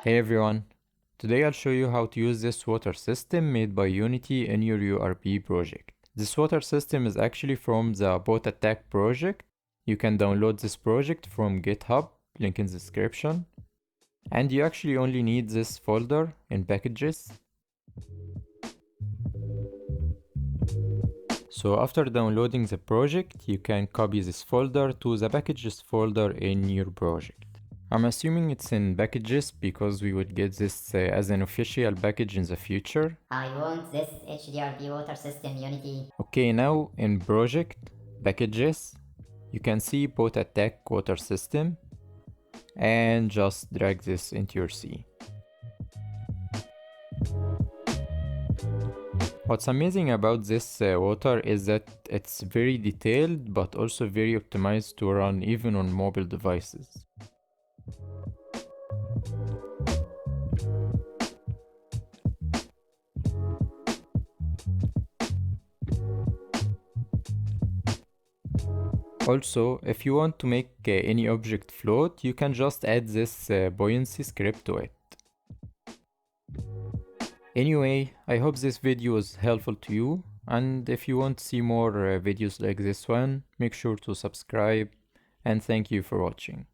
Hey everyone, today I'll show you how to use this water system made by Unity in your URP project. This water system is actually from the Bot Attack project. You can download this project from GitHub, link in the description. And you actually only need this folder in packages. So after downloading the project, you can copy this folder to the packages folder in your project. I'm assuming it's in packages because we would get this as an official package in the future. I want this HDRP water system Unity. Okay, now in project, packages, you can see Bot Attack water system and just drag this into your C. What's amazing about this water is that it's very detailed but also very optimized to run even on mobile devices. Also, if you want to make any object float, you can just add this buoyancy script to it. Anyway, I hope this video was helpful to you, and if you want to see more videos like this one, make sure to subscribe, and thank you for watching.